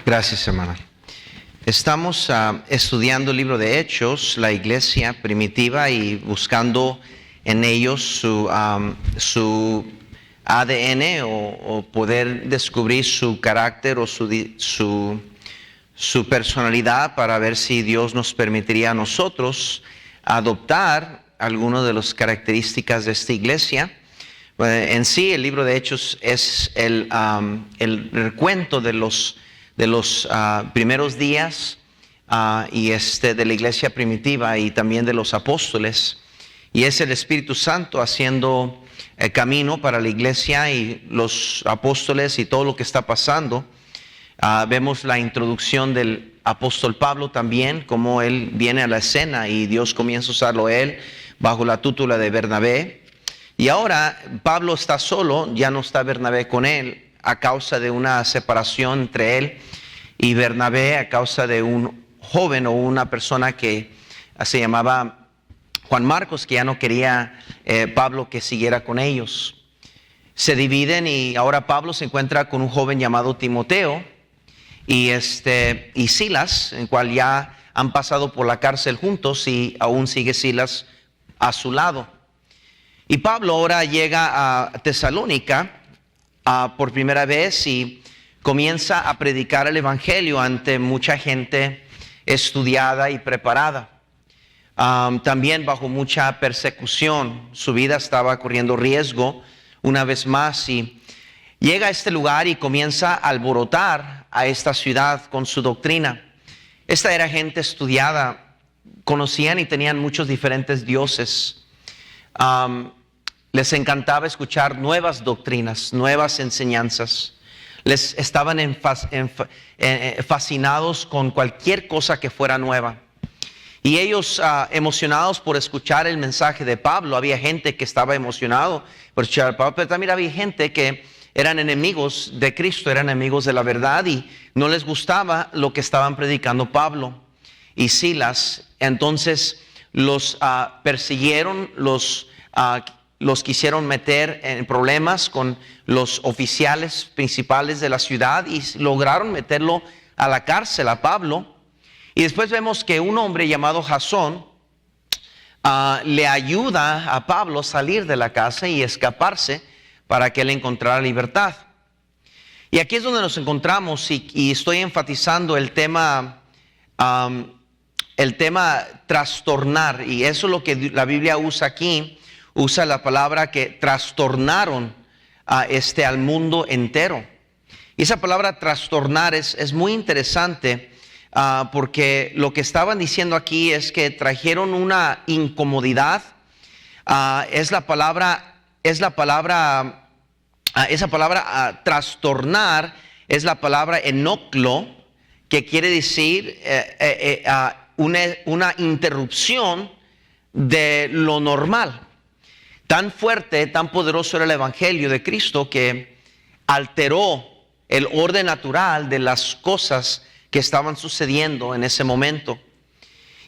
Gracias, hermana. Estamos estudiando el libro de Hechos, la iglesia primitiva, y buscando en ellos su ADN o poder descubrir su carácter o su personalidad, para ver si Dios nos permitiría a nosotros adoptar algunas de las características de esta iglesia. En sí, el libro de Hechos es el recuento de los primeros días y de la iglesia primitiva y también de los apóstoles, y es el Espíritu Santo haciendo el camino para la iglesia y los apóstoles y todo lo que está pasando. Vemos la introducción del apóstol Pablo también, como él viene a la escena y Dios comienza a usarlo él bajo la tutela de Bernabé. Y ahora Pablo está solo, ya no está Bernabé con él, a causa de una separación entre él y Bernabé, a causa de un joven o una persona que se llamaba Juan Marcos, que ya no quería Pablo que siguiera con ellos. Se dividen y ahora Pablo se encuentra con un joven llamado Timoteo y Silas, en cual ya han pasado por la cárcel juntos y aún sigue Silas a su lado. Y Pablo ahora llega a Tesalónica por primera vez y comienza a predicar el evangelio ante mucha gente estudiada y preparada. También bajo mucha persecución, su vida estaba corriendo riesgo una vez más, y llega a este lugar y comienza a alborotar a esta ciudad con su doctrina. Esta era gente estudiada, conocían y tenían muchos diferentes dioses. Les encantaba escuchar nuevas doctrinas, nuevas enseñanzas. Les estaban fascinados con cualquier cosa que fuera nueva. Y ellos emocionados por escuchar el mensaje de Pablo. Había gente que estaba emocionado por escuchar a Pablo, pero también había gente que eran enemigos de Cristo, eran enemigos de la verdad y no les gustaba lo que estaban predicando Pablo y Silas. Entonces los persiguieron, los quisieron meter en problemas con los oficiales principales de la ciudad y lograron meterlo a la cárcel a Pablo. Y después vemos que un hombre llamado Jasón le ayuda a Pablo a salir de la casa y escaparse para que él encontrara libertad. Y aquí es donde nos encontramos y estoy enfatizando el tema trastornar, y eso es lo que la Biblia usa aquí. Usa la palabra que trastornaron al mundo entero. Y esa palabra trastornar es muy interesante porque lo que estaban diciendo aquí es que trajeron una incomodidad. Esa palabra trastornar es la palabra enoclo, que quiere decir una interrupción de lo normal. Tan fuerte, tan poderoso era el evangelio de Cristo que alteró el orden natural de las cosas que estaban sucediendo en ese momento.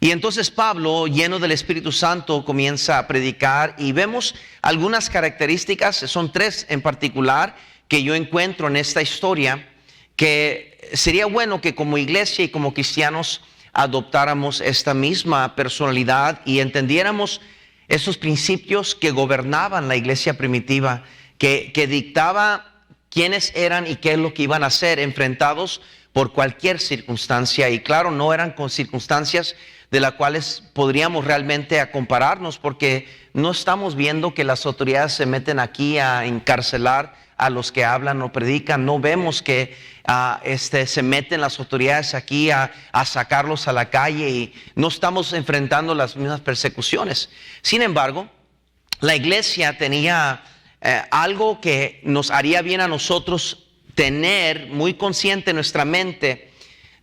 Y entonces Pablo, lleno del Espíritu Santo, comienza a predicar y vemos algunas características, son tres en particular que yo encuentro en esta historia, que sería bueno que como iglesia y como cristianos adoptáramos esta misma personalidad y entendiéramos esos principios que gobernaban la iglesia primitiva, que dictaba quiénes eran y qué es lo que iban a hacer, enfrentados por cualquier circunstancia. Y claro, no eran con circunstancias de las cuales podríamos realmente compararnos, porque no estamos viendo que las autoridades se meten aquí a encarcelar a los que hablan o predican. No vemos que se meten las autoridades aquí a sacarlos a la calle, y no estamos enfrentando las mismas persecuciones. Sin embargo, la iglesia tenía algo que nos haría bien a nosotros tener muy consciente en nuestra mente,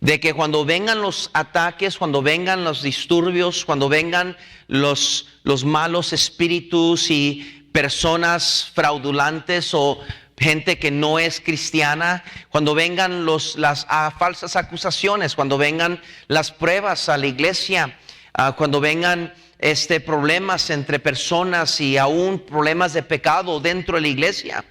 de que cuando vengan los ataques, cuando vengan los disturbios, cuando vengan los malos espíritus y personas fraudulentas o gente que no es cristiana, cuando vengan las falsas acusaciones, cuando vengan las pruebas a la iglesia, cuando vengan problemas entre personas y aún problemas de pecado dentro de la iglesia,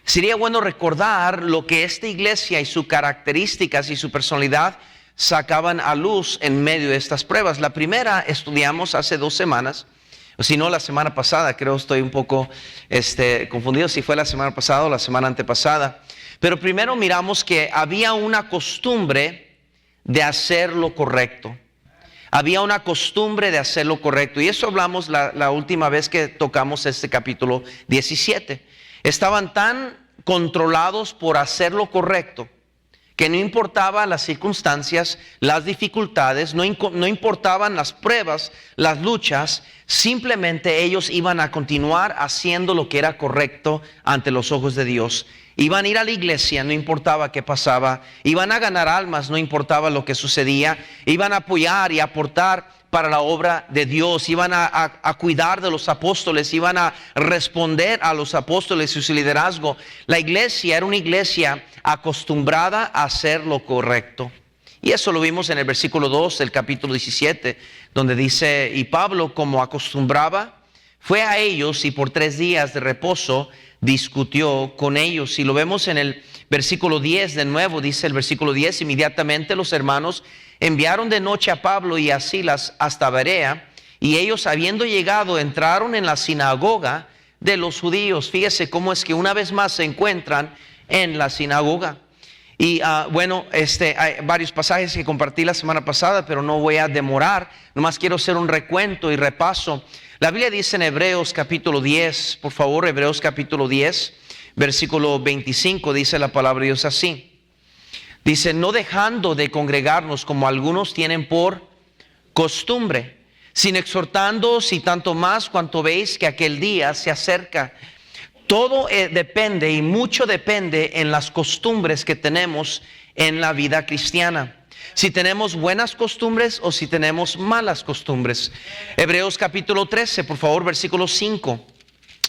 sería bueno recordar lo que esta iglesia y sus características y su personalidad sacaban a luz en medio de estas pruebas. La primera estudiamos hace 2 semanas, o si no la semana pasada, creo estoy un poco confundido si fue la semana pasada o la semana antepasada. Pero primero miramos que había una costumbre de hacer lo correcto. Había una costumbre de hacer lo correcto. Y eso hablamos la última vez que tocamos este capítulo 17. Estaban tan controlados por hacer lo correcto que no importaban las circunstancias, las dificultades, no importaban las pruebas, las luchas, simplemente ellos iban a continuar haciendo lo que era correcto ante los ojos de Dios. Iban a ir a la iglesia, no importaba qué pasaba. Iban a ganar almas, no importaba lo que sucedía. Iban a apoyar y aportar para la obra de Dios. Iban a cuidar de los apóstoles. Iban a responder a los apóstoles y su liderazgo. La iglesia era una iglesia acostumbrada a hacer lo correcto. Y eso lo vimos en el versículo 2 del capítulo 17, donde dice: y Pablo, como acostumbraba, fue a ellos y por 3 días de reposo discutió con ellos. Y lo vemos en el versículo 10 de nuevo, dice el versículo 10: inmediatamente los hermanos enviaron de noche a Pablo y a Silas hasta Berea, y ellos, habiendo llegado, entraron en la sinagoga de los judíos. Fíjese cómo es que una vez más se encuentran en la sinagoga. Y hay varios pasajes que compartí la semana pasada, pero no voy a demorar. Nomás quiero hacer un recuento y repaso. La Biblia dice en Hebreos capítulo 10, por favor, Hebreos capítulo 10, versículo 25, dice la palabra de Dios así. Dice: no dejando de congregarnos como algunos tienen por costumbre, sino exhortándoos, y tanto más cuanto veis que aquel día se acerca. Todo depende, y mucho depende, en las costumbres que tenemos en la vida cristiana. Si tenemos buenas costumbres o si tenemos malas costumbres. Hebreos capítulo 13, por favor, versículo 5.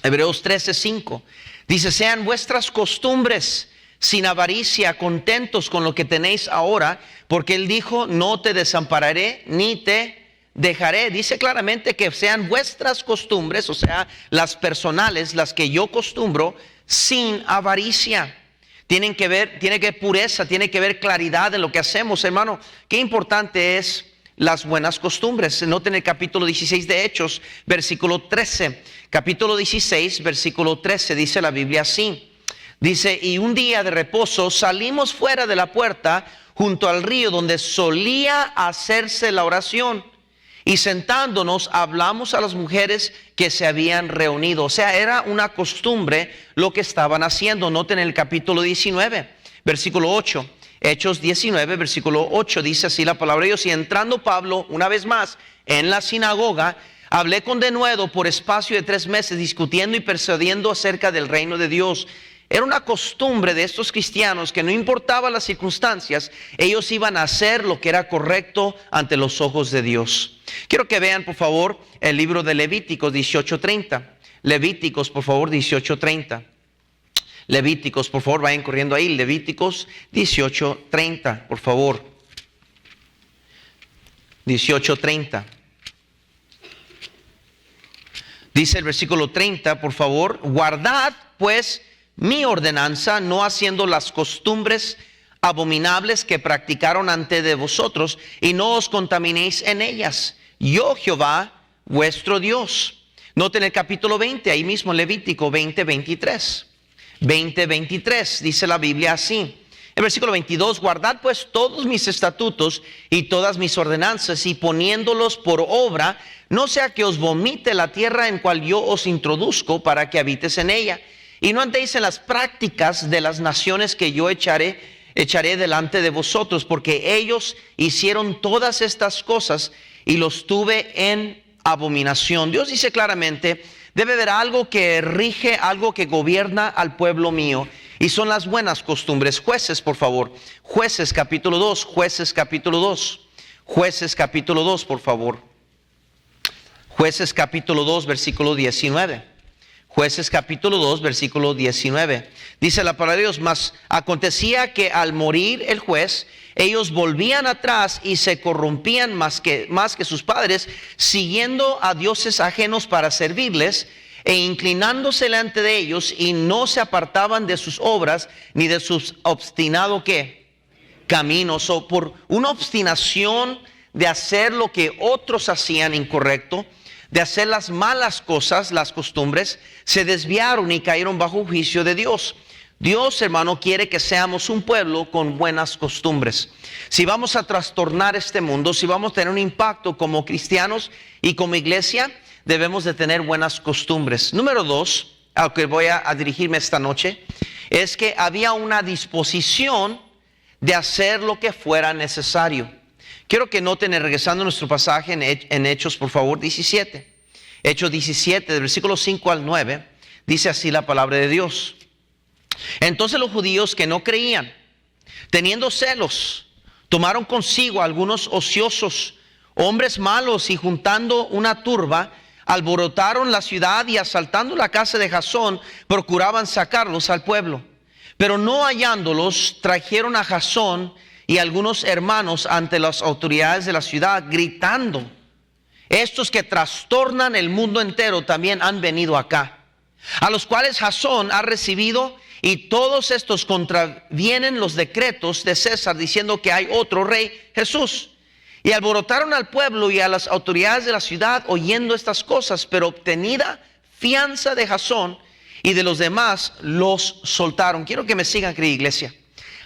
Hebreos 13, 5. Dice: sean vuestras costumbres sin avaricia, contentos con lo que tenéis ahora, porque Él dijo: no te desampararé ni te dejaré. Dice claramente que sean vuestras costumbres, o sea, las personales, las que yo costumbro, sin avaricia. Tiene que haber pureza, tiene que haber claridad en lo que hacemos, hermano. Qué importante es las buenas costumbres. Noten el capítulo 16 de Hechos, versículo 13. Capítulo 16, versículo 13, dice la Biblia así. Dice: y un día de reposo salimos fuera de la puerta junto al río donde solía hacerse la oración. Y sentándonos hablamos a las mujeres que se habían reunido. O sea, era una costumbre lo que estaban haciendo. Noten el capítulo 19, versículo 8. Hechos 19, versículo 8, dice así la palabra de Dios: y entrando Pablo una vez más en la sinagoga, hablé con denuedo por espacio de 3 meses, discutiendo y persuadiendo acerca del reino de Dios. Era una costumbre de estos cristianos que no importaba las circunstancias, ellos iban a hacer lo que era correcto ante los ojos de Dios. Quiero que vean, por favor, el libro de Levíticos 18:30. Levíticos, por favor, 18:30. Levíticos, por favor, vayan corriendo ahí. Levíticos 18:30, por favor. 18:30. Dice el versículo 30, por favor: guardad pues mi ordenanza, no haciendo las costumbres abominables que practicaron antes de vosotros, y no os contaminéis en ellas. Yo, Jehová, vuestro Dios. Noten el capítulo 20, ahí mismo, Levítico 20:23. 20:23, dice la Biblia así. El versículo 22: guardad pues todos mis estatutos y todas mis ordenanzas, y poniéndolos por obra, no sea que os vomite la tierra en cual yo os introduzco, para que habites en ella. Y no andéis en las prácticas de las naciones que yo echaré delante de vosotros, porque ellos hicieron todas estas cosas y los tuve en abominación. Dios dice claramente: debe haber algo que rige, algo que gobierna al pueblo mío, y son las buenas costumbres. Jueces, por favor. Jueces capítulo 2. Jueces capítulo 2. Jueces capítulo 2, por favor. Jueces capítulo 2, versículo 19. Jueces capítulo 2, versículo 19. Dice la palabra de Dios: mas acontecía que al morir el juez, ellos volvían atrás y se corrompían más que sus padres, siguiendo a dioses ajenos para servirles. e inclinándose delante de ellos, y no se apartaban de sus obras, ni de sus obstinado ¿qué? Caminos. O por una obstinación de hacer lo que otros hacían incorrecto, de hacer las malas cosas, las costumbres, se desviaron y cayeron bajo juicio de Dios. Dios, hermano, quiere que seamos un pueblo con buenas costumbres. Si vamos a trastornar este mundo, si vamos a tener un impacto como cristianos y como iglesia, debemos de tener buenas costumbres. Número 2, al que voy a dirigirme esta noche, es que había una disposición de hacer lo que fuera necesario. Quiero que noten, regresando a nuestro pasaje en Hechos, por favor, 17. Hechos 17, del versículo 5 al 9, dice así la palabra de Dios. Entonces los judíos que no creían, teniendo celos, tomaron consigo a algunos ociosos, hombres malos, y juntando una turba, alborotaron la ciudad y asaltando la casa de Jasón, procuraban sacarlos al pueblo. Pero no hallándolos, trajeron a Jasón y algunos hermanos ante las autoridades de la ciudad, gritando: estos que trastornan el mundo entero también han venido acá, a los cuales Jasón ha recibido, y todos estos contravienen los decretos de César, diciendo que hay otro rey, Jesús. Y alborotaron al pueblo y a las autoridades de la ciudad oyendo estas cosas, pero obtenida fianza de Jasón y de los demás, los soltaron. Quiero que me sigan, querida iglesia.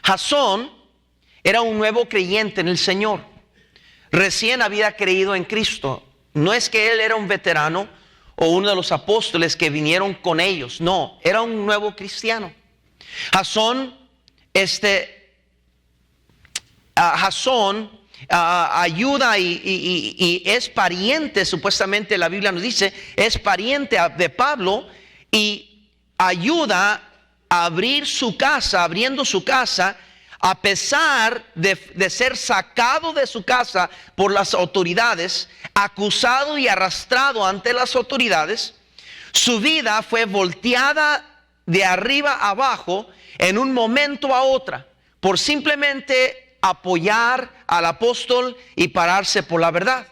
Jasón era un nuevo creyente en el Señor. Recién había creído en Cristo. No es que él era un veterano o uno de los apóstoles que vinieron con ellos. No, era un nuevo cristiano. Jasón ayuda y es pariente, supuestamente la Biblia nos dice, es pariente de Pablo, y ayuda a abrir su casa, abriendo su casa, a pesar de ser sacado de su casa por las autoridades, acusado y arrastrado ante las autoridades. Su vida fue volteada de arriba a abajo en un momento a otra, por simplemente apoyar al apóstol y pararse por la verdad.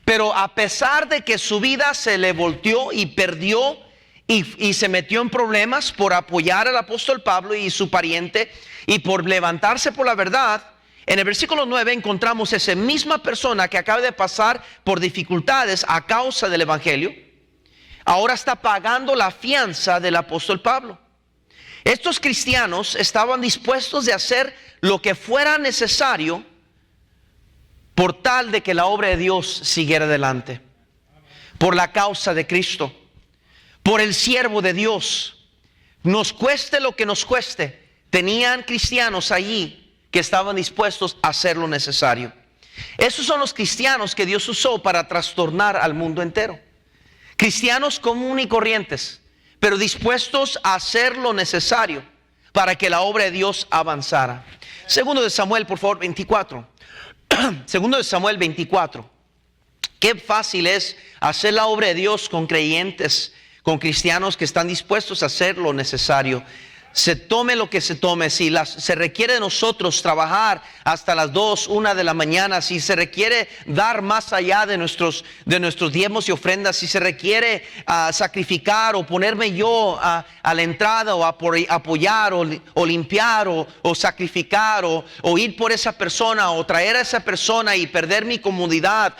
Pero a pesar de que su vida se le volteó y perdió y se metió en problemas por apoyar al apóstol Pablo y su pariente, y por levantarse por la verdad, en el versículo 9 encontramos esa misma persona que acaba de pasar por dificultades a causa del evangelio. Ahora está pagando la fianza del apóstol Pablo. Estos cristianos estaban dispuestos de hacer lo que fuera necesario por tal de que la obra de Dios siguiera adelante. Por la causa de Cristo, por el siervo de Dios. Nos cueste lo que nos cueste, tenían cristianos allí que estaban dispuestos a hacer lo necesario. Esos son los cristianos que Dios usó para trastornar al mundo entero. Cristianos comunes y corrientes, pero dispuestos a hacer lo necesario para que la obra de Dios avanzara. Segundo de Samuel, por favor, 24. Segundo de Samuel 24. Qué fácil es hacer la obra de Dios con creyentes, con cristianos que están dispuestos a hacer lo necesario. Se tome lo que se tome, si se requiere de nosotros trabajar hasta las 2, 1 de la mañana, si se requiere dar más allá de nuestros diezmos y ofrendas, si se requiere sacrificar o ponerme yo a la entrada o apoyar o limpiar o sacrificar o ir por esa persona o traer a esa persona y perder mi comodidad,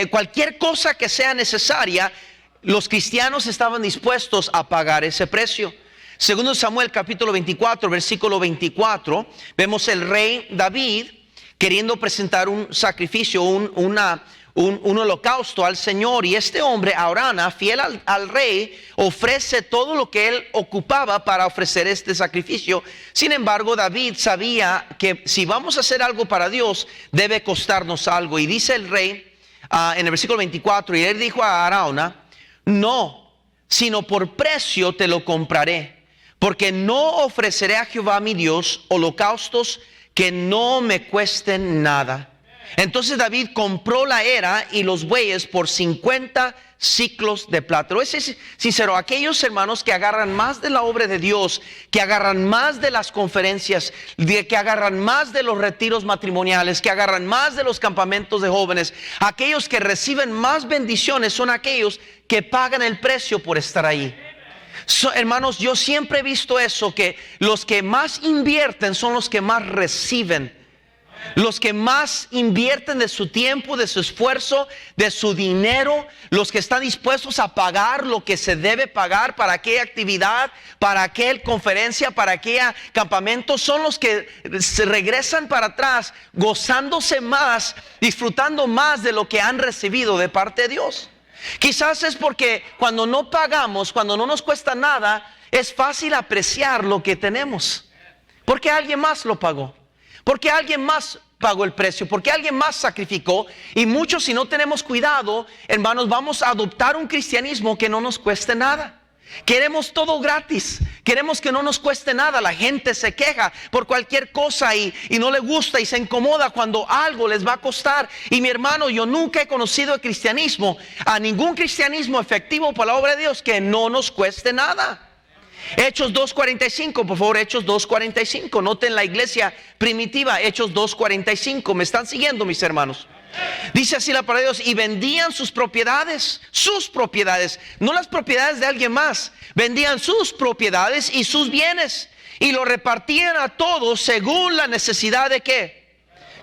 cualquier cosa que sea necesaria, los cristianos estaban dispuestos a pagar ese precio. Segundo Samuel capítulo 24, versículo 24, vemos el rey David queriendo presentar un sacrificio, un holocausto al Señor. Y este hombre, Arauna, fiel al rey, ofrece todo lo que él ocupaba para ofrecer este sacrificio. Sin embargo, David sabía que si vamos a hacer algo para Dios, debe costarnos algo. Y dice el rey en el versículo 24, y él dijo a Arauna: no, sino por precio te lo compraré. Porque no ofreceré a Jehová mi Dios holocaustos que no me cuesten nada. Entonces David compró la era y los bueyes por 50 ciclos de plata. Voy a ser sincero, aquellos hermanos que agarran más de la obra de Dios, que agarran más de las conferencias, que agarran más de los retiros matrimoniales, que agarran más de los campamentos de jóvenes, aquellos que reciben más bendiciones son aquellos que pagan el precio por estar ahí. Hermanos, yo siempre he visto eso, que los que más invierten son los que más reciben. Los que más invierten de su tiempo, de su esfuerzo, de su dinero, los que están dispuestos a pagar lo que se debe pagar para aquella actividad, para aquella conferencia, para aquel campamento, son los que se regresan para atrás gozándose más, disfrutando más de lo que han recibido de parte de Dios. Quizás es porque cuando no pagamos, cuando no nos cuesta nada, es fácil apreciar lo que tenemos, porque alguien más lo pagó. Porque alguien más pagó el precio, porque alguien más sacrificó. Y muchos, si no tenemos cuidado, hermanos, vamos a adoptar un cristianismo que no nos cueste nada. Queremos todo gratis, queremos que no nos cueste nada. La gente se queja por cualquier cosa y no le gusta y se incomoda cuando algo les va a costar. Y mi hermano, yo nunca he conocido el cristianismo, a ningún cristianismo efectivo por la obra de Dios, que no nos cueste nada. Hechos 2:45, por favor, Hechos 2:45. Noten la iglesia primitiva, Hechos 2:45. ¿Me están siguiendo, mis hermanos? Dice así la palabra de Dios: y vendían sus propiedades, no las propiedades de alguien más. Vendían sus propiedades y sus bienes y lo repartían a todos según la necesidad de ¿qué?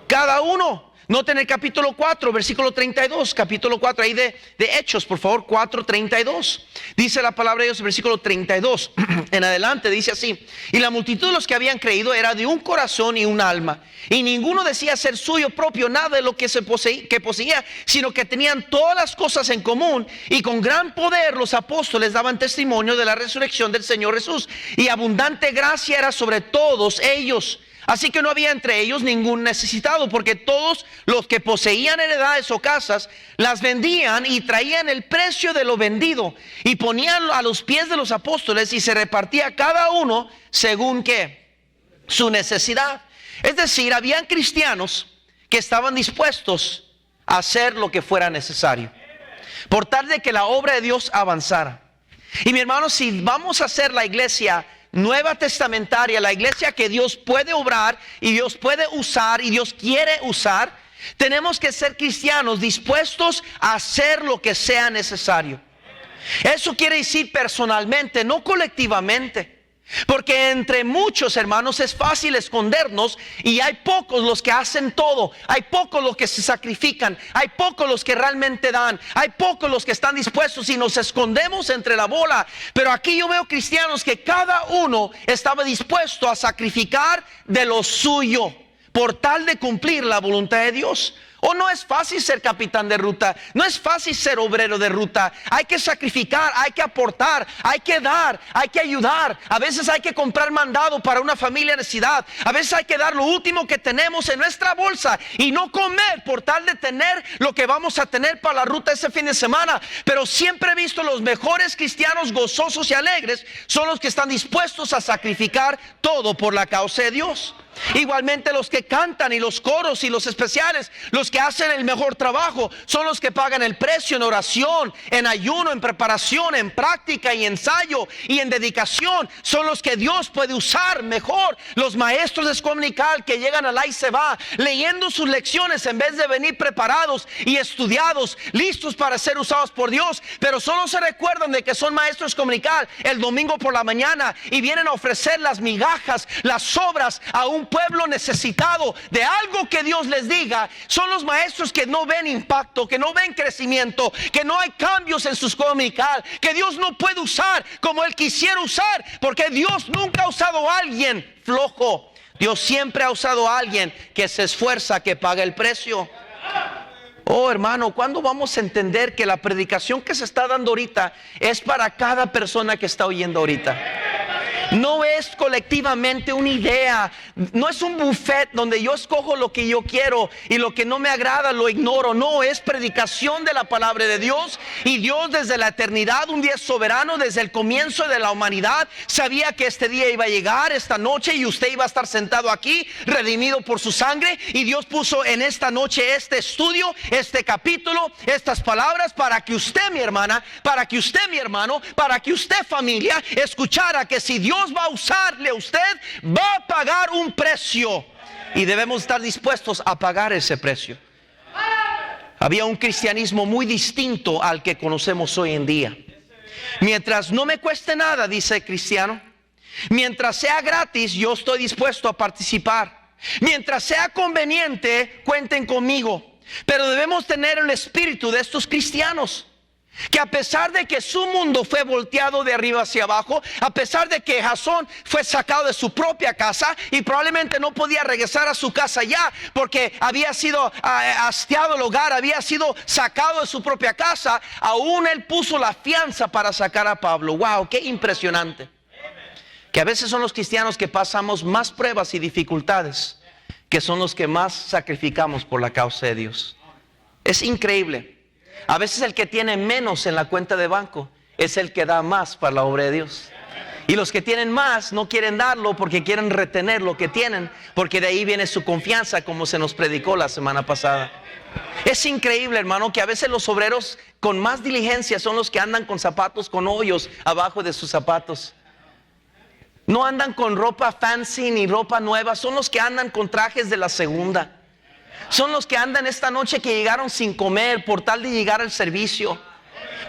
Cada uno. Noten el capítulo 4, versículo 32, capítulo 4 ahí de Hechos, por favor, 4:32. Dice la palabra de Dios, versículo 32 en adelante, dice así: y la multitud de los que habían creído era de un corazón y un alma, y ninguno decía ser suyo propio nada de lo que poseía, sino que tenían todas las cosas en común, y con gran poder los apóstoles daban testimonio de la resurrección del Señor Jesús, y abundante gracia era sobre todos ellos. Así que no había entre ellos ningún necesitado, porque todos los que poseían heredades o casas las vendían y traían el precio de lo vendido y ponían a los pies de los apóstoles, y se repartía cada uno según ¿qué? Su necesidad. Es decir, habían cristianos que estaban dispuestos a hacer lo que fuera necesario por tal de que la obra de Dios avanzara. Y mi hermano, si vamos a hacer la iglesia nueva testamentaria, la iglesia que Dios puede obrar y Dios puede usar y Dios quiere usar, tenemos que ser cristianos dispuestos a hacer lo que sea necesario. Eso quiere decir personalmente, no colectivamente. Porque entre muchos hermanos es fácil escondernos, y hay pocos los que hacen todo, hay pocos los que se sacrifican, hay pocos los que realmente dan, hay pocos los que están dispuestos, y nos escondemos entre la bola. Pero aquí yo veo cristianos que cada uno estaba dispuesto a sacrificar de lo suyo por tal de cumplir la voluntad de Dios. O no es fácil ser capitán de ruta, no es fácil ser obrero de ruta. Hay que sacrificar, hay que aportar, hay que dar, hay que ayudar. A veces hay que comprar mandado para una familia en necesidad. A veces hay que dar lo último que tenemos en nuestra bolsa y no comer por tal de tener lo que vamos a tener para la ruta ese fin de semana. Pero siempre he visto los mejores cristianos gozosos y alegres son los que están dispuestos a sacrificar todo por la causa de Dios. Igualmente los que cantan y los coros y los especiales, los que hacen el mejor trabajo, son los que pagan el precio en oración, en ayuno, en preparación, en práctica y ensayo y en dedicación. Son los que Dios puede usar mejor. Los maestros de escuela dominical que llegan al ahí se va leyendo sus lecciones en vez de venir preparados y estudiados, listos para ser usados por Dios, pero solo se recuerdan de que son maestros dominical el domingo por la mañana y vienen a ofrecer las migajas, las sobras a un pueblo necesitado de algo que Dios les diga. Son los maestros que no ven impacto, que no ven crecimiento, que no hay cambios en su escuela dominical, que Dios no puede usar como Él quisiera usar, porque Dios nunca ha usado a alguien flojo. Dios siempre ha usado a alguien que se esfuerza, que paga el precio. Oh hermano, ¿cuándo vamos a entender que la predicación que se está dando ahorita es para cada persona que está oyendo ahorita? No es colectivamente una idea, no es un buffet donde yo escojo lo que yo quiero y lo que no me agrada lo ignoro. No, es predicación de la palabra de Dios, y Dios desde la eternidad, un día soberano, desde el comienzo de la humanidad, sabía que este día iba a llegar, esta noche, y usted iba a estar sentado aquí, redimido por su sangre, y Dios puso en esta noche este estudio, este capítulo, estas palabras para que usted, mi hermana, para que usted, mi hermano, para que usted, familia, escuchara que si Dios va a usarle a usted, va a pagar un precio, y debemos estar dispuestos a pagar ese precio. Había un cristianismo muy distinto al que conocemos hoy en día. Mientras no me cueste nada, dice el cristiano, mientras sea gratis, yo estoy dispuesto a participar. Mientras sea conveniente, cuenten conmigo. Pero debemos tener el espíritu de estos cristianos, que a pesar de que su mundo fue volteado de arriba hacia abajo, a pesar de que Jasón fue sacado de su propia casa y probablemente no podía regresar a su casa ya, porque había sido hastiado el hogar, había sido sacado de su propia casa, aún él puso la fianza para sacar a Pablo. Wow, qué impresionante. Que a veces son los cristianos que pasamos más pruebas y dificultades, que son los que más sacrificamos por la causa de Dios. Es increíble. A veces el que tiene menos en la cuenta de banco es el que da más para la obra de Dios. Y los que tienen más no quieren darlo porque quieren retener lo que tienen, porque de ahí viene su confianza, como se nos predicó la semana pasada. Es increíble, hermano, que a veces los obreros con más diligencia son los que andan con zapatos con hoyos abajo de sus zapatos. No andan con ropa fancy ni ropa nueva, son los que andan con trajes de la segunda. Son los que andan esta noche que llegaron sin comer por tal de llegar al servicio.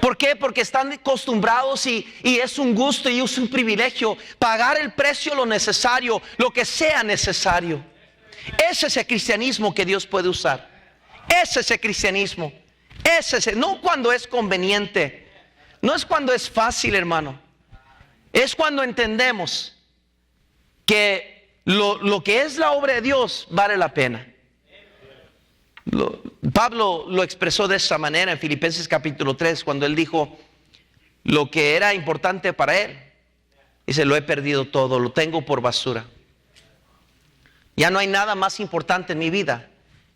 ¿Por qué? Porque están acostumbrados y es un gusto y es un privilegio pagar el precio, lo necesario, lo que sea necesario. Ese es el cristianismo que Dios puede usar. Ese es el cristianismo. No cuando es conveniente, no es cuando es fácil, hermano. Es cuando entendemos que lo que es la obra de Dios vale la pena. Pablo lo expresó de esa manera en Filipenses capítulo 3, cuando él dijo lo que era importante para él. Dice, lo he perdido todo, lo tengo por basura. Ya no hay nada más importante en mi vida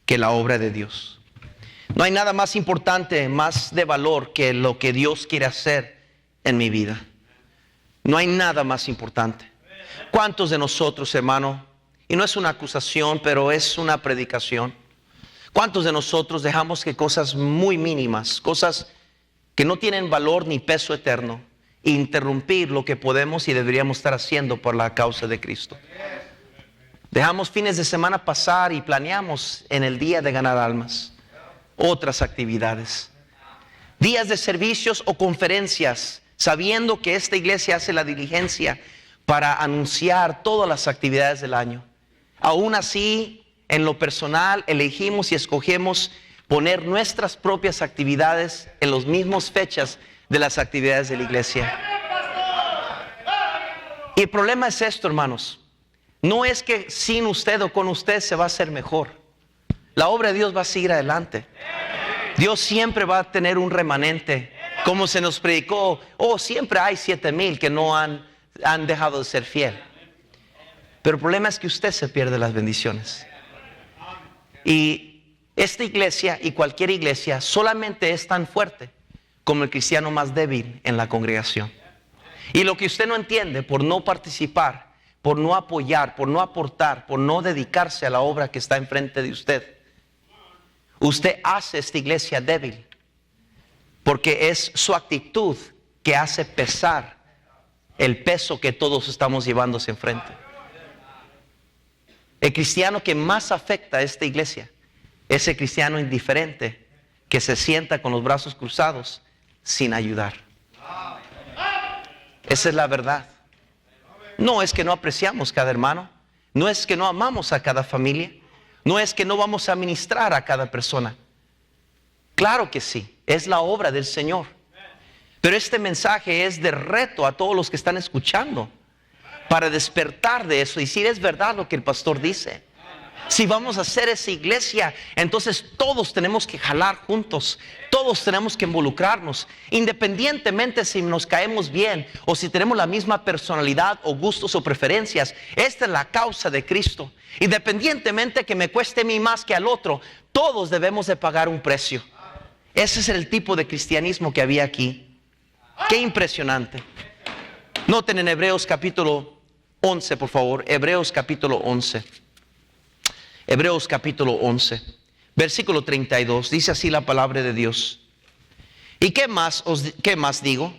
que la obra de Dios. No hay nada más importante, más de valor que lo que Dios quiere hacer en mi vida. No hay nada más importante. ¿Cuántos de nosotros, hermano? Y no es una acusación, pero es una predicación. ¿Cuántos de nosotros dejamos que cosas muy mínimas, cosas que no tienen valor ni peso eterno, interrumpir lo que podemos y deberíamos estar haciendo por la causa de Cristo? Dejamos fines de semana pasar y planeamos en el día de ganar almas otras actividades, días de servicios o conferencias, sabiendo que esta iglesia hace la diligencia para anunciar todas las actividades del año. Aún así, en lo personal, elegimos y escogemos poner nuestras propias actividades en las mismas fechas de las actividades de la iglesia. Y el problema es esto, hermanos. No es que sin usted o con usted se va a hacer mejor. La obra de Dios va a seguir adelante. Dios siempre va a tener un remanente. Como se nos predicó, siempre hay 7,000 que no han dejado de ser fiel. Pero el problema es que usted se pierde las bendiciones. Y esta iglesia y cualquier iglesia solamente es tan fuerte como el cristiano más débil en la congregación. Y lo que usted no entiende por no participar, por no apoyar, por no aportar, por no dedicarse a la obra que está enfrente de usted, usted hace esta iglesia débil, porque es su actitud que hace pesar el peso que todos estamos llevándose enfrente. El cristiano que más afecta a esta iglesia es el cristiano indiferente que se sienta con los brazos cruzados sin ayudar. Esa es la verdad. No es que no apreciamos cada hermano, no es que no amamos a cada familia, no es que no vamos a ministrar a cada persona. Claro que sí, es la obra del Señor. Pero este mensaje es de reto a todos los que están escuchando, para despertar de eso y si es verdad lo que el pastor dice. Si vamos a hacer esa iglesia, entonces todos tenemos que jalar juntos, todos tenemos que involucrarnos, independientemente si nos caemos bien o si tenemos la misma personalidad o gustos o preferencias. Esta es la causa de Cristo. Independientemente que me cueste a mí más que al otro, todos debemos de pagar un precio. Ese es el tipo de cristianismo que había aquí. Qué impresionante. Noten en Hebreos capítulo 11, por favor, Hebreos capítulo 11. Hebreos capítulo 11, versículo 32, dice así la palabra de Dios. ¿Y qué más digo?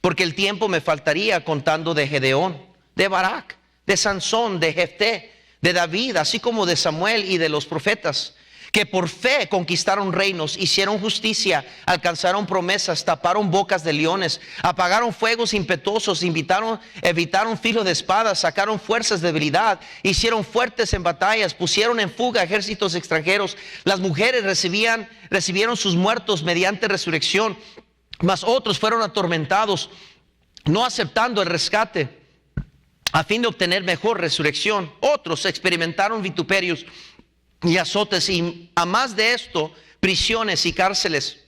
Porque el tiempo me faltaría contando de Gedeón, de Barak, de Sansón, de Jefté, de David, así como de Samuel y de los profetas, que por fe conquistaron reinos, hicieron justicia, alcanzaron promesas, taparon bocas de leones, apagaron fuegos impetuosos, evitaron filo de espada, sacaron fuerzas de debilidad, hicieron fuertes en batallas, pusieron en fuga ejércitos extranjeros. Las mujeres recibieron sus muertos mediante resurrección, mas otros fueron atormentados, no aceptando el rescate, a fin de obtener mejor resurrección. Otros experimentaron vituperios y azotes, y a más de esto, prisiones y cárceles.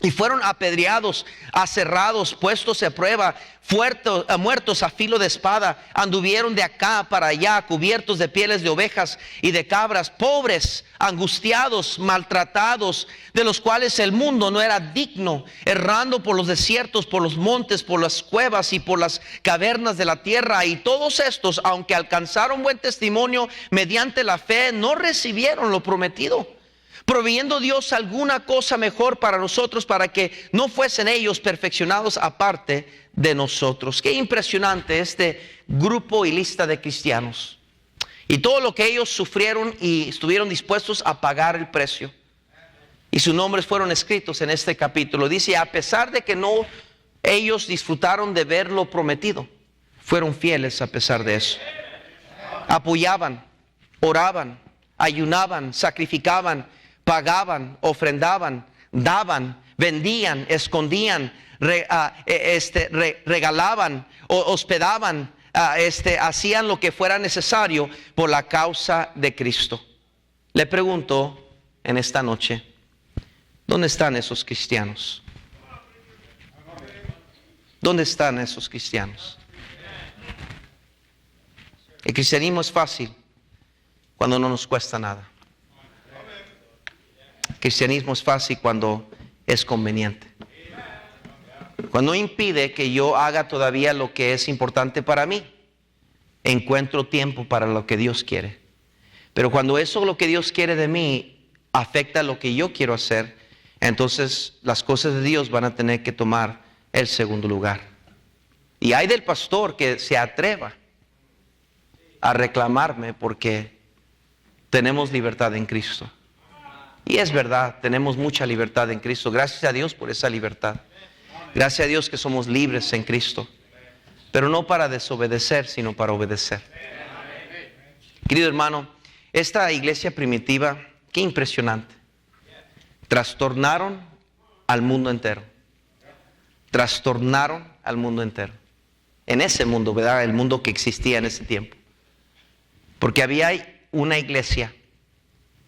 Y fueron apedreados, aserrados, puestos a prueba, muertos a filo de espada. Anduvieron de acá para allá, cubiertos de pieles de ovejas y de cabras, pobres, angustiados, maltratados, de los cuales el mundo no era digno, errando por los desiertos, por los montes, por las cuevas y por las cavernas de la tierra. Y todos estos, aunque alcanzaron buen testimonio mediante la fe, no recibieron lo prometido, proveyendo Dios alguna cosa mejor para nosotros, para que no fuesen ellos perfeccionados aparte de nosotros. Qué impresionante este grupo y lista de cristianos, y todo lo que ellos sufrieron y estuvieron dispuestos a pagar el precio, y sus nombres fueron escritos en este capítulo. Dice, a pesar de que ellos disfrutaron de ver lo prometido, fueron fieles a pesar de eso. Apoyaban, oraban, ayunaban, sacrificaban, pagaban, ofrendaban, daban, vendían, escondían, regalaban, hospedaban, hacían lo que fuera necesario por la causa de Cristo. Le pregunto en esta noche, ¿dónde están esos cristianos? ¿Dónde están esos cristianos? El cristianismo es fácil cuando no nos cuesta nada. El cristianismo es fácil cuando es conveniente, cuando impide que yo haga todavía lo que es importante para mí. Encuentro tiempo para lo que Dios quiere. Pero cuando eso, lo que Dios quiere de mí, afecta lo que yo quiero hacer, entonces las cosas de Dios van a tener que tomar el segundo lugar. Y hay del pastor que se atreva a reclamarme, porque tenemos libertad en Cristo. Y es verdad, tenemos mucha libertad en Cristo. Gracias a Dios por esa libertad. Gracias a Dios que somos libres en Cristo. Pero no para desobedecer, sino para obedecer. Querido hermano, esta iglesia primitiva, qué impresionante. Trastornaron al mundo entero. Trastornaron al mundo entero. En ese mundo, ¿verdad? El mundo que existía en ese tiempo. Porque había una iglesia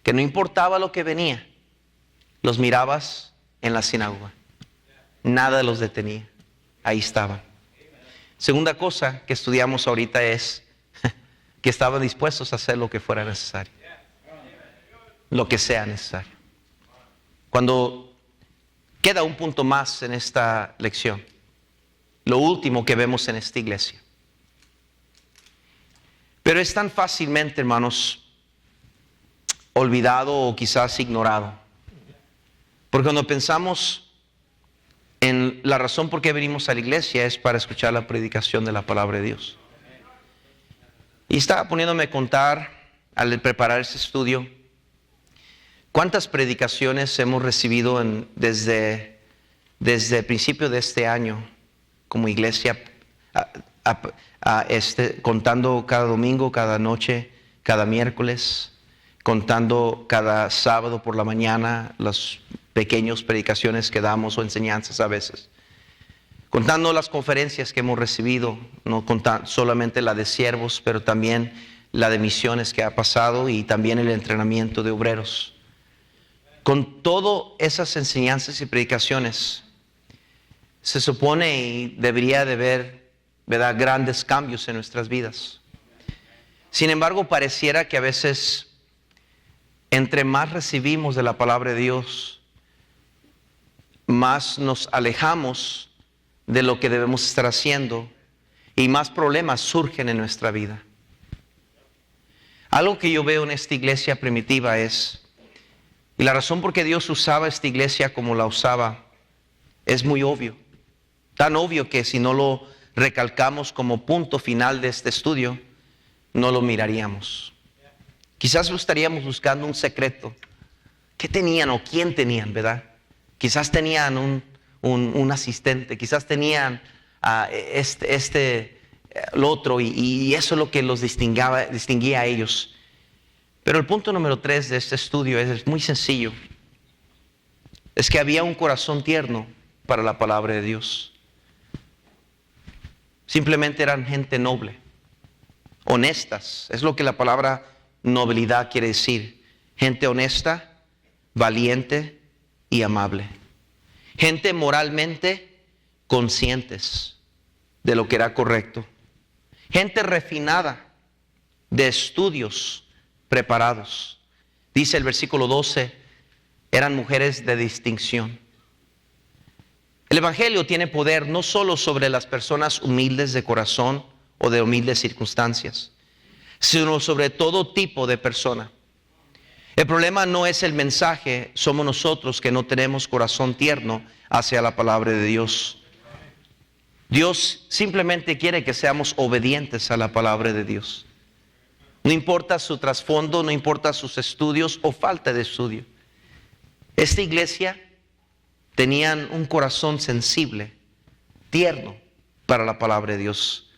que no importaba lo que venía, los mirabas en la sinagoga. Nada los detenía. Ahí estaban. Segunda cosa que estudiamos ahorita es que estaban dispuestos a hacer lo que fuera necesario. Lo que sea necesario. Cuando queda un punto más en esta lección, lo último que vemos en esta iglesia. Pero es tan fácilmente, hermanos, olvidado o quizás ignorado. Porque cuando pensamos en la razón por qué venimos a la iglesia, es para escuchar la predicación de la palabra de Dios. Y estaba poniéndome a contar, al preparar este estudio, cuántas predicaciones hemos recibido desde el principio de este año como iglesia, contando cada domingo, cada noche, cada miércoles, contando cada sábado por la mañana las pequeñas predicaciones que damos o enseñanzas a veces, contando las conferencias que hemos recibido, no solamente la de siervos, pero también la de misiones que ha pasado y también el entrenamiento de obreros. Con todas esas enseñanzas y predicaciones, se supone y debería de haber, ¿verdad?, grandes cambios en nuestras vidas. Sin embargo, pareciera que a veces, entre más recibimos de la palabra de Dios, más nos alejamos de lo que debemos estar haciendo y más problemas surgen en nuestra vida. Algo que yo veo en esta iglesia primitiva es, y la razón por qué Dios usaba esta iglesia como la usaba, es muy obvio. Tan obvio que si no lo recalcamos como punto final de este estudio, no lo miraríamos. Quizás lo estaríamos buscando un secreto. ¿Qué tenían o quién tenían, verdad? Quizás tenían un asistente, quizás tenían lo otro, y eso es lo que los distinguía a ellos. Pero el punto número 3 de este estudio es muy sencillo. Es que había un corazón tierno para la palabra de Dios. Simplemente eran gente noble, honestas. Es lo que la palabra nobilidad quiere decir. Gente honesta, valiente y amable. Gente moralmente conscientes de lo que era correcto. Gente refinada, de estudios preparados. Dice el versículo 12, eran mujeres de distinción. El Evangelio tiene poder no solo sobre las personas humildes de corazón o de humildes circunstancias, sino sobre todo tipo de persona. El problema no es el mensaje, somos nosotros que no tenemos corazón tierno hacia la palabra de Dios. Dios simplemente quiere que seamos obedientes a la palabra de Dios. No importa su trasfondo, no importa sus estudios o falta de estudio. Esta iglesia tenían un corazón sensible, tierno para la palabra de Dios.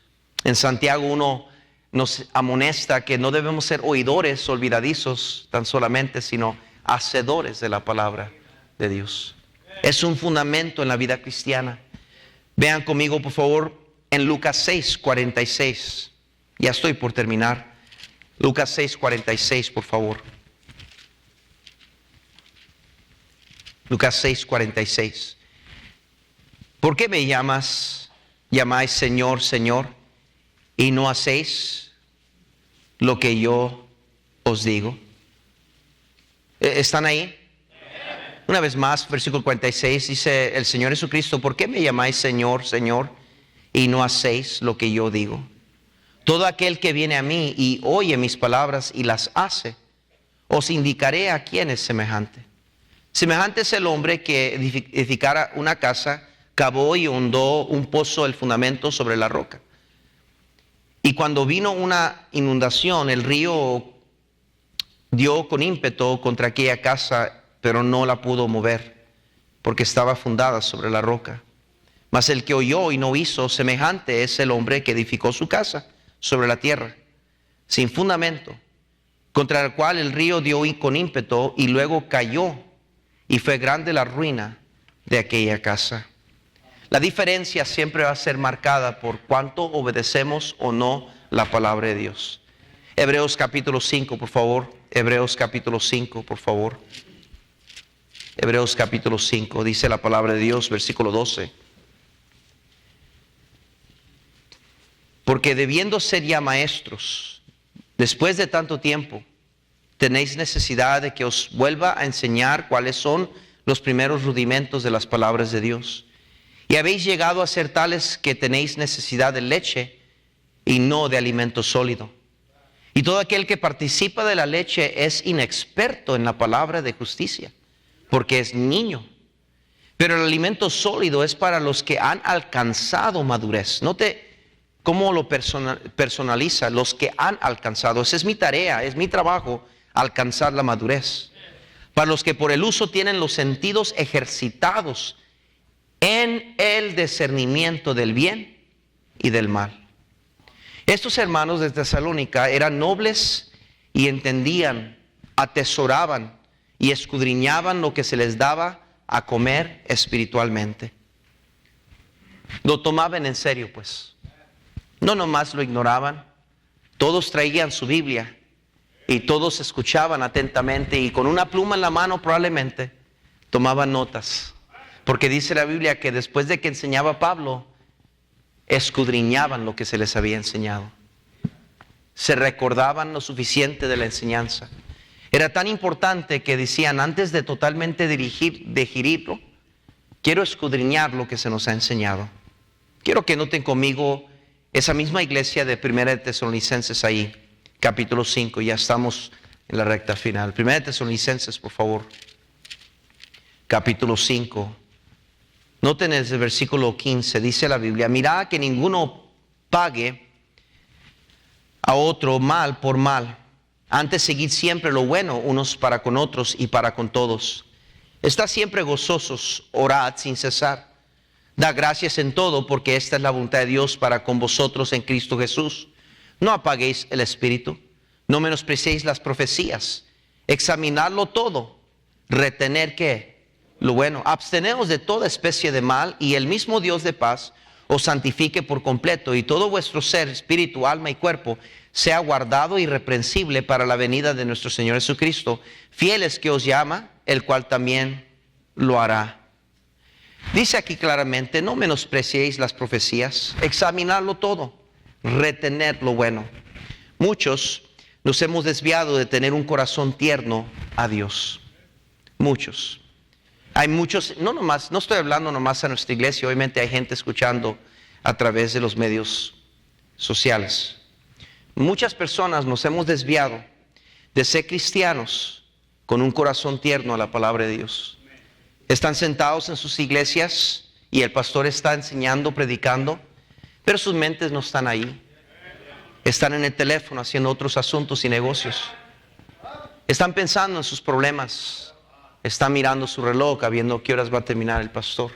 En Santiago 1 nos amonesta que no debemos ser oidores olvidadizos tan solamente, sino hacedores de la palabra de Dios. Es un fundamento en la vida cristiana. Vean conmigo, por favor, en Lucas 6:46. Ya estoy por terminar. Lucas 6:46, por favor. Lucas 6:46. ¿Por qué me llamáis Señor, Señor, y no hacéis lo que yo os digo? ¿Están ahí? Una vez más, versículo 46, dice el Señor Jesucristo: ¿por qué me llamáis Señor, Señor, y no hacéis lo que yo digo? Todo aquel que viene a mí y oye mis palabras y las hace, os indicaré a quién es semejante. Semejante es el hombre que edificara una casa, cavó y hondó un pozo, el fundamento sobre la roca. Y cuando vino una inundación, el río dio con ímpetu contra aquella casa, pero no la pudo mover, porque estaba fundada sobre la roca. Mas el que oyó y no hizo, semejante es el hombre que edificó su casa sobre la tierra, sin fundamento, contra el cual el río dio con ímpetu y luego cayó, y fue grande la ruina de aquella casa. La diferencia siempre va a ser marcada por cuánto obedecemos o no la palabra de Dios. Hebreos capítulo 5, por favor. Hebreos capítulo 5, por favor. Hebreos capítulo 5, dice la palabra de Dios, versículo 12. Porque debiendo ser ya maestros, después de tanto tiempo, tenéis necesidad de que os vuelva a enseñar cuáles son los primeros rudimentos de las palabras de Dios. Y habéis llegado a ser tales que tenéis necesidad de leche y no de alimento sólido. Y todo aquel que participa de la leche es inexperto en la palabra de justicia, porque es niño. Pero el alimento sólido es para los que han alcanzado madurez. Note cómo lo personaliza: los que han alcanzado. Esa es mi tarea, es mi trabajo, alcanzar la madurez. Para los que por el uso tienen los sentidos ejercitados en el discernimiento del bien y del mal. Estos hermanos de Tesalónica eran nobles y entendían, atesoraban y escudriñaban lo que se les daba a comer espiritualmente. Lo tomaban en serio, pues. No nomás lo ignoraban. Todos traían su Biblia y todos escuchaban atentamente y con una pluma en la mano probablemente tomaban notas. Porque dice la Biblia que después de que enseñaba Pablo, escudriñaban lo que se les había enseñado. Se recordaban lo suficiente de la enseñanza. Era tan importante que decían, antes de totalmente digerirlo, quiero escudriñar lo que se nos ha enseñado. Quiero que noten conmigo esa misma iglesia de 1 Tesalonicenses ahí, capítulo 5, ya estamos en la recta final. 1 Tesalonicenses, por favor, capítulo 5. Noten desde el versículo 15, dice la Biblia, mirad que ninguno pague a otro mal por mal. Antes seguid siempre lo bueno unos para con otros y para con todos. Estad siempre gozosos, orad sin cesar. Da gracias en todo, porque esta es la voluntad de Dios para con vosotros en Cristo Jesús. No apaguéis el espíritu, no menospreciéis las profecías. Examinadlo todo, retener ¿qué? Lo bueno. Absteneos de toda especie de mal, y el mismo Dios de paz os santifique por completo, y todo vuestro ser, espíritu, alma y cuerpo, sea guardado irreprensible para la venida de nuestro Señor Jesucristo. Fiel es que os llama, el cual también lo hará. Dice aquí claramente, no menospreciéis las profecías, examinadlo todo, retener lo bueno. Muchos nos hemos desviado de tener un corazón tierno a Dios. Muchos. Hay muchos, no estoy hablando nomás a nuestra iglesia, obviamente hay gente escuchando a través de los medios sociales. Muchas personas nos hemos desviado de ser cristianos con un corazón tierno a la palabra de Dios. Están sentados en sus iglesias y el pastor está enseñando, predicando, pero sus mentes no están ahí. Están en el teléfono haciendo otros asuntos y negocios. Están pensando en sus problemas. Están mirando su reloj, viendo qué horas va a terminar el pastor.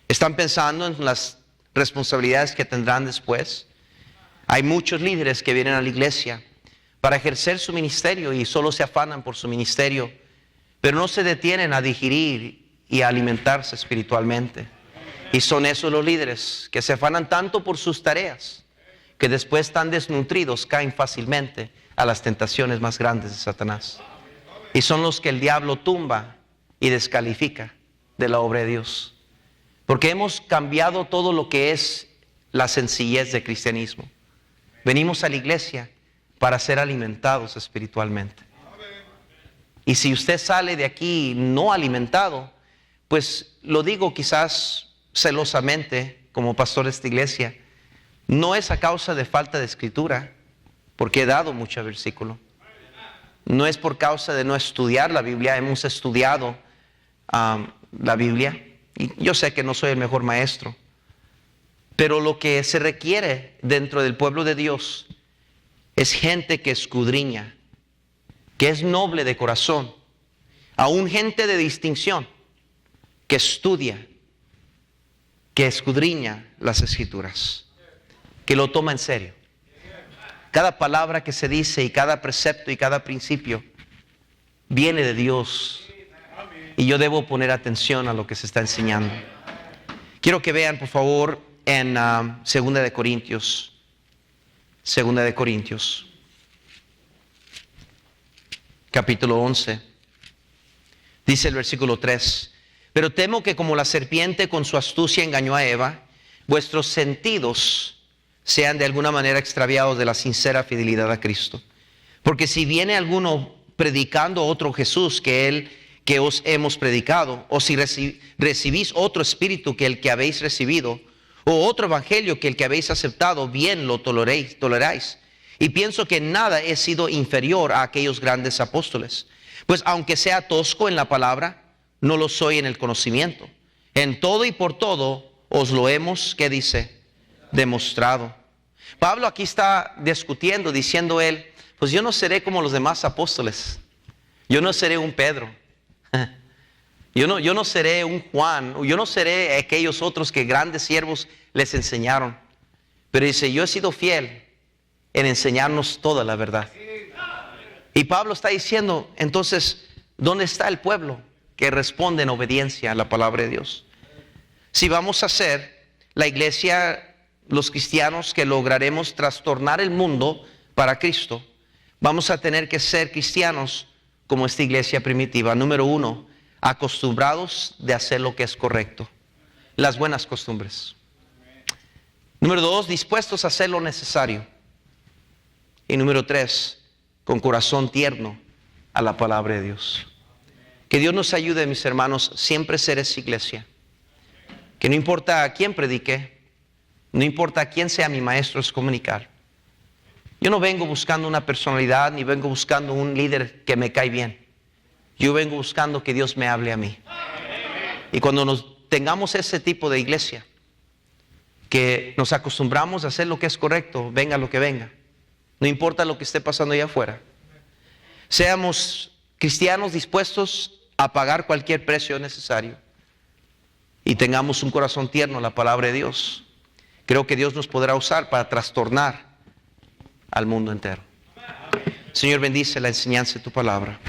Están pensando en las responsabilidades que tendrán después. Hay muchos líderes que vienen a la iglesia para ejercer su ministerio y solo se afanan por su ministerio, pero no se detienen a digerir y a alimentarse espiritualmente. Y son esos los líderes que se afanan tanto por sus tareas, que después tan desnutridos caen fácilmente a las tentaciones más grandes de Satanás. Y son los que el diablo tumba y descalifica de la obra de Dios. Porque hemos cambiado todo lo que es la sencillez del cristianismo. Venimos a la iglesia para ser alimentados espiritualmente. Y si usted sale de aquí no alimentado, pues lo digo quizás celosamente como pastor de esta iglesia, no es a causa de falta de escritura, porque he dado mucho versículo. No es por causa de no estudiar la Biblia, hemos estudiado la Biblia. Y yo sé que no soy el mejor maestro, pero lo que se requiere dentro del pueblo de Dios es gente que escudriña, que es noble de corazón, aún gente de distinción, que estudia, que escudriña las Escrituras, que lo toma en serio. Cada palabra que se dice y cada precepto y cada principio viene de Dios. Y yo debo poner atención a lo que se está enseñando. Quiero que vean, por favor, en 2 de Corintios. 2 de Corintios. Capítulo 11. Dice el versículo 3. Pero temo que como la serpiente con su astucia engañó a Eva, vuestros sentidos sean de alguna manera extraviados de la sincera fidelidad a Cristo. Porque si viene alguno predicando otro Jesús que os hemos predicado, o si recibís otro espíritu que el que habéis recibido, o otro evangelio que el que habéis aceptado, bien lo toleráis. Y pienso que nada he sido inferior a aquellos grandes apóstoles. Pues aunque sea tosco en la palabra, no lo soy en el conocimiento. En todo y por todo os lo hemos, ¿qué dice? Demostrado. Pablo aquí está discutiendo, diciendo él, pues yo no seré como los demás apóstoles. Yo no seré un Pedro. Yo no seré un Juan. Yo no seré aquellos otros que grandes siervos les enseñaron. Pero dice, yo he sido fiel en enseñarnos toda la verdad. Y Pablo está diciendo, entonces, ¿dónde está el pueblo que responde en obediencia a la palabra de Dios? Si vamos a ser la iglesia, los cristianos que lograremos trastornar el mundo para Cristo, vamos a tener que ser cristianos como esta iglesia primitiva. Número 1, acostumbrados de hacer lo que es correcto, las buenas costumbres. Número 2, dispuestos a hacer lo necesario. Y número 3, con corazón tierno a la palabra de Dios. Que Dios nos ayude, mis hermanos, siempre ser esa iglesia. Que no importa a quién predique, no importa a quién sea mi maestro, es comunicar. Yo no vengo buscando una personalidad, ni vengo buscando un líder que me cae bien. Yo vengo buscando que Dios me hable a mí. Y cuando nos tengamos ese tipo de iglesia, que nos acostumbramos a hacer lo que es correcto, venga lo que venga, no importa lo que esté pasando allá afuera, seamos cristianos dispuestos a pagar cualquier precio necesario y tengamos un corazón tierno a la palabra de Dios. Creo que Dios nos podrá usar para trastornar al mundo entero. Señor, bendice la enseñanza de tu palabra.